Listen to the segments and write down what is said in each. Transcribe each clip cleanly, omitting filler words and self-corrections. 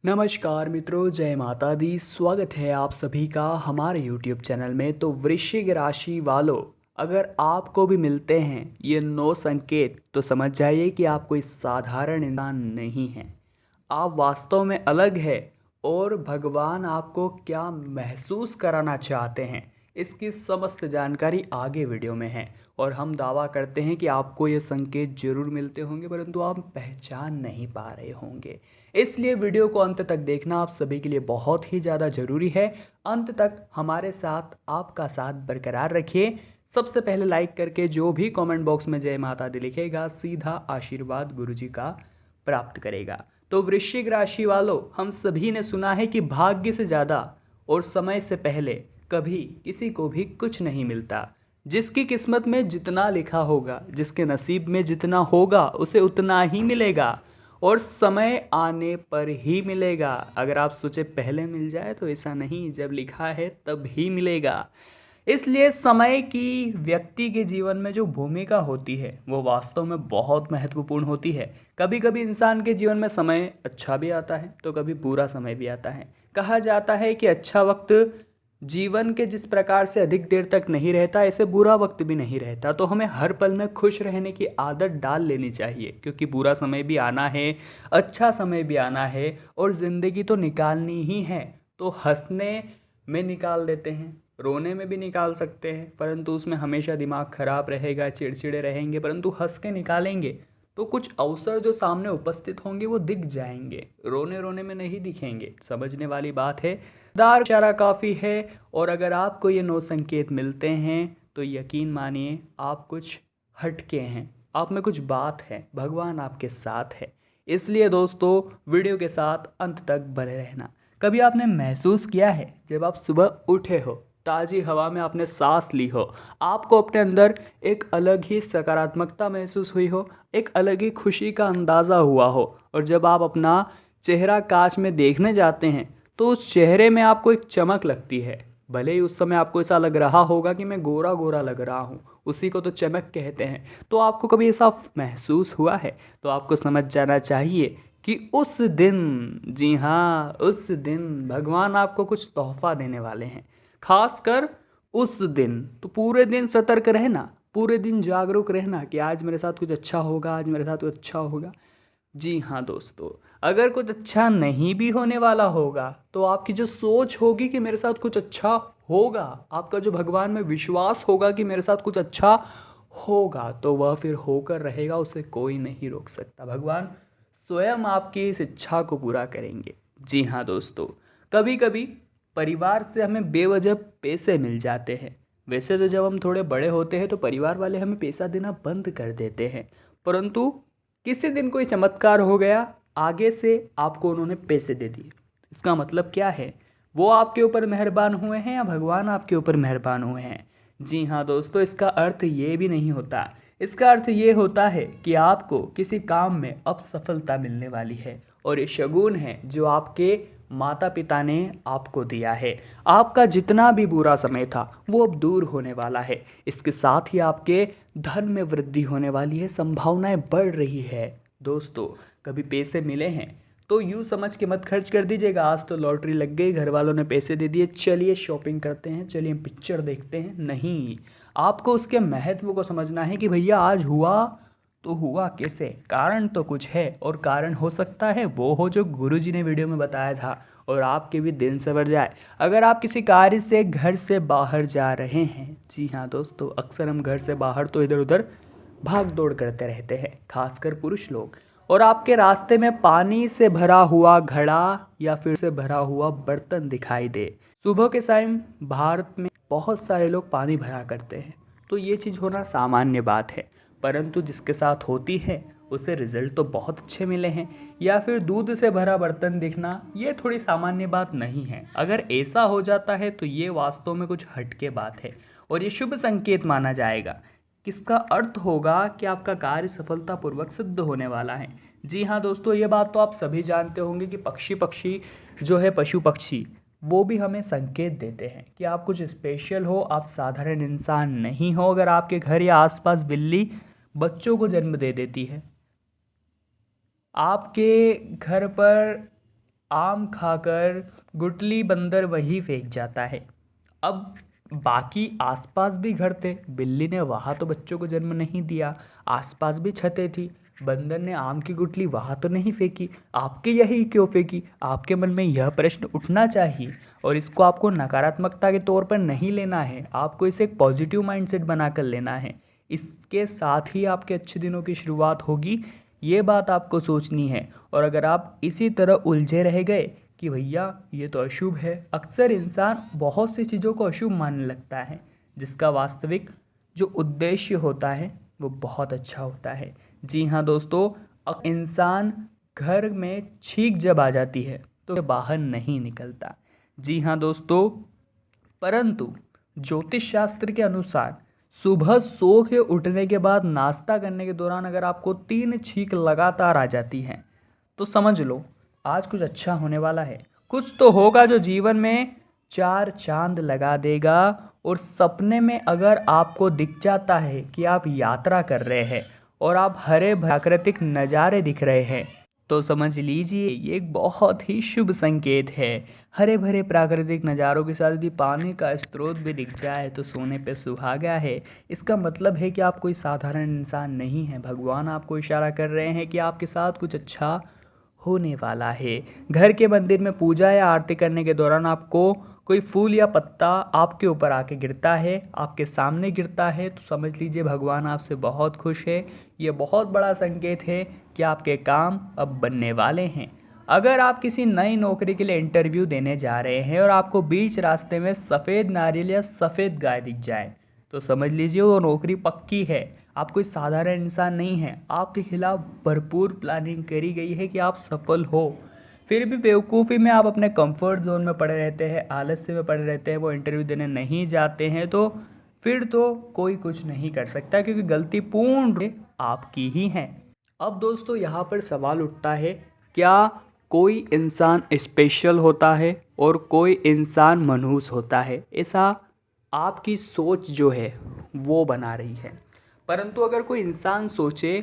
नमस्कार मित्रों, जय माता दी। स्वागत है आप सभी का हमारे यूट्यूब चैनल में। तो वृश्चिक राशि वालों, अगर आपको भी मिलते हैं ये 9 संकेत तो समझ जाइए कि आप कोई साधारण इंसान नहीं हैं। आप वास्तव में अलग है और भगवान आपको क्या महसूस कराना चाहते हैं इसकी समस्त जानकारी आगे वीडियो में है। और हम दावा करते हैं कि आपको ये संकेत जरूर मिलते होंगे, परंतु आप पहचान नहीं पा रहे होंगे। इसलिए वीडियो को अंत तक देखना आप सभी के लिए बहुत ही ज़्यादा ज़रूरी है। अंत तक हमारे साथ आपका साथ बरकरार रखिए। सबसे पहले लाइक करके जो भी कमेंट बॉक्स में जय माता दी लिखेगा सीधा आशीर्वाद गुरुजी का प्राप्त करेगा। तो वृश्चिक राशि वालों, हम सभी ने सुना है कि भाग्य से ज़्यादा और समय से पहले कभी किसी को भी कुछ नहीं मिलता। जिसकी किस्मत में जितना लिखा होगा, जिसके नसीब में जितना होगा उसे उतना ही मिलेगा और समय आने पर ही मिलेगा। अगर आप सोचे पहले मिल जाए तो ऐसा नहीं, जब लिखा है तब ही मिलेगा। इसलिए समय की व्यक्ति के जीवन में जो भूमिका होती है वो वास्तव में बहुत महत्वपूर्ण होती है। कभी कभी इंसान के जीवन में समय अच्छा भी आता है तो कभी बुरा समय भी आता है। कहा जाता है कि अच्छा वक्त जीवन के जिस प्रकार से अधिक देर तक नहीं रहता, ऐसे बुरा वक्त भी नहीं रहता। तो हमें हर पल में खुश रहने की आदत डाल लेनी चाहिए, क्योंकि बुरा समय भी आना है, अच्छा समय भी आना है और ज़िंदगी तो निकालनी ही है। तो हंसने में निकाल देते हैं, रोने में भी निकाल सकते हैं, परंतु उसमें हमेशा दिमाग खराब रहेगा, चिड़चिड़े रहेंगे। परंतु हंस के निकालेंगे तो कुछ अवसर जो सामने उपस्थित होंगे वो दिख जाएंगे, रोने रोने में नहीं दिखेंगे। समझने वाली बात है। दार इशारा काफ़ी है। और अगर आपको ये 9 संकेत मिलते हैं तो यकीन मानिए आप कुछ हटके हैं, आप में कुछ बात है, भगवान आपके साथ है। इसलिए दोस्तों, वीडियो के साथ अंत तक बने रहना। कभी आपने महसूस किया है जब आप सुबह उठे हो, ताज़ी हवा में आपने सांस ली हो, आपको अपने अंदर एक अलग ही सकारात्मकता महसूस हुई हो, एक अलग ही खुशी का अंदाज़ा हुआ हो, और जब आप अपना चेहरा कांच में देखने जाते हैं तो उस चेहरे में आपको एक चमक लगती है। भले ही उस समय आपको ऐसा लग रहा होगा कि मैं गोरा गोरा लग रहा हूँ, उसी को तो चमक कहते हैं। तो आपको कभी ऐसा महसूस हुआ है? तो आपको समझ जाना चाहिए कि उस दिन, जी हाँ, उस दिन भगवान आपको कुछ तोहफा देने वाले हैं। खासकर उस दिन तो पूरे दिन सतर्क रहना, पूरे दिन जागरूक रहना कि आज मेरे साथ कुछ अच्छा होगा, आज मेरे साथ कुछ अच्छा होगा। जी हाँ दोस्तों, अगर कुछ अच्छा नहीं भी होने वाला होगा तो आपकी जो सोच होगी कि मेरे साथ कुछ अच्छा होगा, आपका जो भगवान में विश्वास होगा कि मेरे साथ कुछ अच्छा होगा, तो वह फिर होकर रहेगा, उसे कोई नहीं रोक सकता। भगवान स्वयं आपकी इस इच्छा को पूरा करेंगे। जी हाँ दोस्तों, कभी कभी परिवार से हमें बेवजह पैसे मिल जाते हैं। वैसे तो जब हम थोड़े बड़े होते हैं तो परिवार वाले हमें पैसा देना बंद कर देते हैं, परंतु किसी दिन कोई चमत्कार हो गया, आगे से आपको उन्होंने पैसे दे दिए। इसका मतलब क्या है? वो आपके ऊपर मेहरबान हुए हैं या भगवान आपके ऊपर मेहरबान हुए हैं? जी हाँ दोस्तों, इसका अर्थ ये भी नहीं होता। इसका अर्थ ये होता है कि आपको किसी काम में अब सफलता मिलने वाली है, और ये शगुन है जो आपके माता पिता ने आपको दिया है। आपका जितना भी बुरा समय था वो अब दूर होने वाला है। इसके साथ ही आपके धन में वृद्धि होने वाली है, संभावनाएं बढ़ रही है। दोस्तों, कभी पैसे मिले हैं तो यूँ समझ के मत खर्च कर दीजिएगा आज तो लॉटरी लग गई, घर वालों ने पैसे दे दिए, चलिए शॉपिंग करते हैं, चलिए पिक्चर देखते हैं। नहीं, आपको उसके महत्व को समझना है कि भैया आज हुआ तो हुआ कैसे, कारण तो कुछ है, और कारण हो सकता है वो हो जो गुरुजी ने वीडियो में बताया था, और आपके भी दिन सवर जाए। अगर आप किसी कार्य से घर से बाहर जा रहे हैं, जी हाँ दोस्तों, अक्सर हम घर से बाहर तो इधर उधर भाग दौड़ करते रहते हैं, खासकर पुरुष लोग, और आपके रास्ते में पानी से भरा हुआ घड़ा या फिर से भरा हुआ बर्तन दिखाई दे। सुबह के टाइम भारत में बहुत सारे लोग पानी भरा करते हैं, तो ये चीज़ होना सामान्य बात है, परंतु जिसके साथ होती है उसे रिजल्ट तो बहुत अच्छे मिले हैं। या फिर दूध से भरा बर्तन दिखना, ये थोड़ी सामान्य बात नहीं है। अगर ऐसा हो जाता है तो ये वास्तव में कुछ हटके बात है और ये शुभ संकेत माना जाएगा। किसका अर्थ होगा कि आपका कार्य सफलतापूर्वक सिद्ध होने वाला है। जी हाँ दोस्तों, ये बात तो आप सभी जानते होंगे कि पक्षी जो है, पशु पक्षी, वो भी हमें संकेत देते हैं कि आप कुछ स्पेशल हो, आप साधारण इंसान नहीं हो। अगर आपके घर या आसपास बिल्ली बच्चों को जन्म दे देती है, आपके घर पर आम खाकर गुटली बंदर वही फेंक जाता है। अब बाकी आसपास भी घर थे, बिल्ली ने वहाँ तो बच्चों को जन्म नहीं दिया, आसपास भी छतें थी, बंदर ने आम की गुटली वहाँ तो नहीं फेंकी, आपके यही क्यों फेंकी? आपके मन में यह प्रश्न उठना चाहिए और इसको आपको नकारात्मकता के तौर पर नहीं लेना है, आपको इसे एक पॉजिटिव माइंडसेट बनाकर लेना है। इसके साथ ही आपके अच्छे दिनों की शुरुआत होगी, ये बात आपको सोचनी है। और अगर आप इसी तरह उलझे रह गए कि भैया ये तो अशुभ है, अक्सर इंसान बहुत सी चीज़ों को अशुभ मानने लगता है, जिसका वास्तविक जो उद्देश्य होता है वो बहुत अच्छा होता है। जी हाँ दोस्तों, इंसान घर में छींक जब आ जाती है तो बाहर नहीं निकलता। जी हाँ दोस्तों, परंतु ज्योतिष शास्त्र के अनुसार सुबह सो के उठने के बाद नाश्ता करने के दौरान अगर आपको 3 छींक लगातार आ जाती हैं तो समझ लो आज कुछ अच्छा होने वाला है। कुछ तो होगा जो जीवन में 4 चांद लगा देगा। और सपने में अगर आपको दिख जाता है कि आप यात्रा कर रहे हैं और आप हरे प्राकृतिक नज़ारे दिख रहे हैं तो समझ लीजिए ये एक बहुत ही शुभ संकेत है। हरे भरे प्राकृतिक नज़ारों के साथ यदि पानी का स्रोत भी दिख जाए तो सोने पे सुहागा है। इसका मतलब है कि आप कोई साधारण इंसान नहीं हैं, भगवान आपको इशारा कर रहे हैं कि आपके साथ कुछ अच्छा होने वाला है। घर के मंदिर में पूजा या आरती करने के दौरान आपको कोई फूल या पत्ता आपके ऊपर आके गिरता है, आपके सामने गिरता है, तो समझ लीजिए भगवान आपसे बहुत खुश है। ये बहुत बड़ा संकेत है कि आपके काम अब बनने वाले हैं। अगर आप किसी नई नौकरी के लिए इंटरव्यू देने जा रहे हैं और आपको बीच रास्ते में सफ़ेद नारियल या सफ़ेद गाय दिख जाए तो समझ लीजिए वो नौकरी पक्की है। आप कोई साधारण इंसान नहीं हैं, आपके खिलाफ भरपूर प्लानिंग करी गई है कि आप सफल हो। फिर भी बेवकूफ़ी में आप अपने कंफर्ट जोन में पड़े रहते हैं, आलस्य में पड़े रहते हैं, वो इंटरव्यू देने नहीं जाते हैं, तो फिर तो कोई कुछ नहीं कर सकता क्योंकि गलती पूर्ण आपकी ही है। अब दोस्तों यहाँ पर सवाल उठता है, क्या कोई इंसान स्पेशल होता है और कोई इंसान मनहूस होता है? ऐसा आपकी सोच जो है वो बना रही है। परंतु अगर कोई इंसान सोचे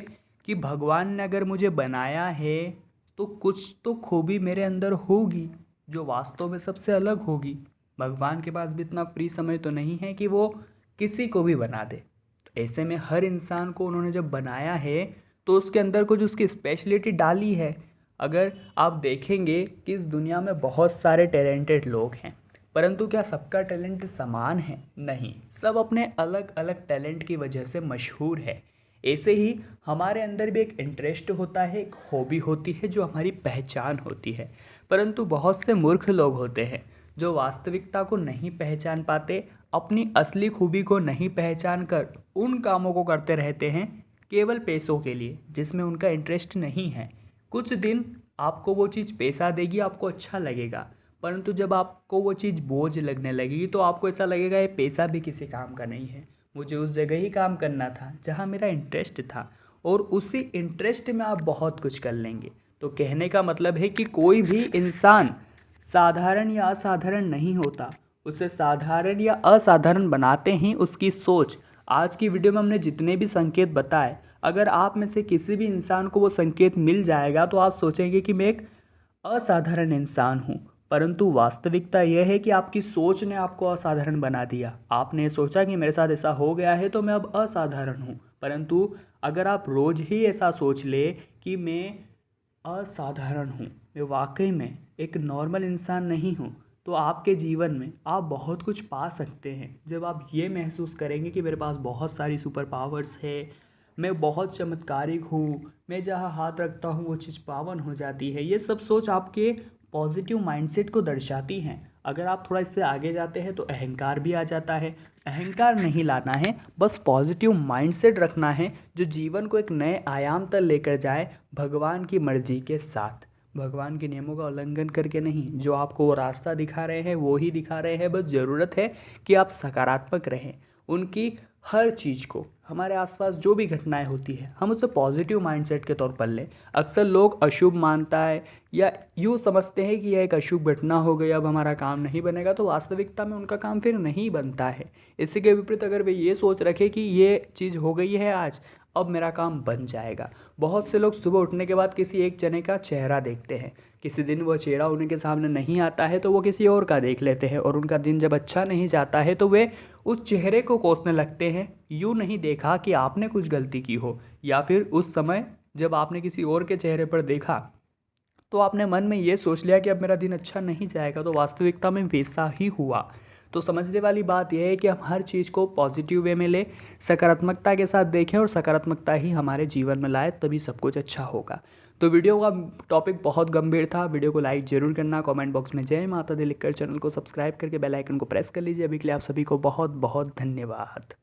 कि भगवान ने अगर मुझे बनाया है तो कुछ तो खूबी मेरे अंदर होगी जो वास्तव में सबसे अलग होगी। भगवान के पास भी इतना फ्री समय तो नहीं है कि वो किसी को भी बना दे। तो ऐसे में हर इंसान को उन्होंने जब बनाया है तो उसके अंदर कुछ उसकी स्पेशलिटी डाली है। अगर आप देखेंगे कि इस दुनिया में बहुत सारे टैलेंटेड लोग हैं, परंतु क्या सबका टैलेंट समान है? नहीं, सब अपने अलग अलग टैलेंट की वजह से मशहूर है। ऐसे ही हमारे अंदर भी एक इंटरेस्ट होता है, एक हॉबी होती है जो हमारी पहचान होती है। परंतु बहुत से मूर्ख लोग होते हैं जो वास्तविकता को नहीं पहचान पाते, अपनी असली खूबी को नहीं पहचान कर उन कामों को करते रहते हैं केवल पैसों के लिए जिसमें उनका इंटरेस्ट नहीं है। कुछ दिन आपको वो चीज़ पैसा देगी, आपको अच्छा लगेगा, परंतु जब आपको वो चीज़ बोझ लगने लगेगी तो आपको ऐसा लगेगा ये पैसा भी किसी काम का नहीं है, मुझे उस जगह ही काम करना था जहाँ मेरा इंटरेस्ट था। और उसी इंटरेस्ट में आप बहुत कुछ कर लेंगे। तो कहने का मतलब है कि कोई भी इंसान साधारण या असाधारण नहीं होता, उसे साधारण या असाधारण बनाते ही उसकी सोच। आज की वीडियो में हमने जितने भी संकेत बताए, अगर आप में से किसी भी इंसान को वो संकेत मिल जाएगा तो आप सोचेंगे कि मैं एक असाधारण इंसान हूँ। परंतु वास्तविकता यह है कि आपकी सोच ने आपको असाधारण बना दिया। आपने सोचा कि मेरे साथ ऐसा हो गया है तो मैं अब असाधारण हूँ, परंतु अगर आप रोज़ ही ऐसा सोच ले कि मैं असाधारण हूँ, मैं वाकई में एक नॉर्मल इंसान नहीं हूँ, तो आपके जीवन में आप बहुत कुछ पा सकते हैं। जब आप ये महसूस करेंगे कि मेरे पास बहुत सारी सुपर पावर्स है, मैं बहुत चमत्कारिक हूँ, मैं जहाँ हाथ रखता हूँ वो चीज़ पावन हो जाती है, ये सब सोच आपके पॉजिटिव माइंडसेट को दर्शाती हैं। अगर आप थोड़ा इससे आगे जाते हैं तो अहंकार भी आ जाता है। अहंकार नहीं लाना है, बस पॉजिटिव माइंडसेट रखना है जो जीवन को एक नए आयाम तक लेकर जाए, भगवान की मर्जी के साथ, भगवान के नियमों का उल्लंघन करके नहीं। जो आपको वो रास्ता दिखा रहे हैं वो ही दिखा रहे हैं, बस ज़रूरत है कि आप सकारात्मक रहें। उनकी हर चीज़ को, हमारे आसपास जो भी घटनाएं होती है, हम उसे पॉजिटिव माइंडसेट के तौर पर लें। अक्सर लोग अशुभ मानता है या यूँ समझते हैं कि यह एक अशुभ घटना हो गई, अब हमारा काम नहीं बनेगा, तो वास्तविकता में उनका काम फिर नहीं बनता है। इसी के विपरीत अगर वे ये सोच रखे कि ये चीज़ हो गई है आज, अब मेरा काम बन जाएगा। बहुत से लोग सुबह उठने के बाद किसी एक जने का चेहरा देखते हैं, किसी दिन वो चेहरा उनके सामने नहीं आता है तो वो किसी और का देख लेते हैं, और उनका दिन जब अच्छा नहीं जाता है तो वे उस चेहरे को कोसने लगते हैं। यूँ नहीं देखा कि आपने कुछ गलती की हो, या फिर उस समय जब आपने किसी और के चेहरे पर देखा तो आपने मन में ये सोच लिया कि अब मेरा दिन अच्छा नहीं जाएगा, तो वास्तविकता में वैसा ही हुआ। तो समझने वाली बात यह है कि हम हर चीज़ को पॉजिटिव वे में लें, सकारात्मकता के साथ देखें और सकारात्मकता ही हमारे जीवन में लाए, तभी सब कुछ अच्छा होगा। तो वीडियो का टॉपिक बहुत गंभीर था। वीडियो को लाइक जरूर करना, कमेंट बॉक्स में जय माता दी लिखकर चैनल को सब्सक्राइब करके बेल आइकन को प्रेस कर लीजिए। अभी के लिए आप सभी को बहुत बहुत धन्यवाद।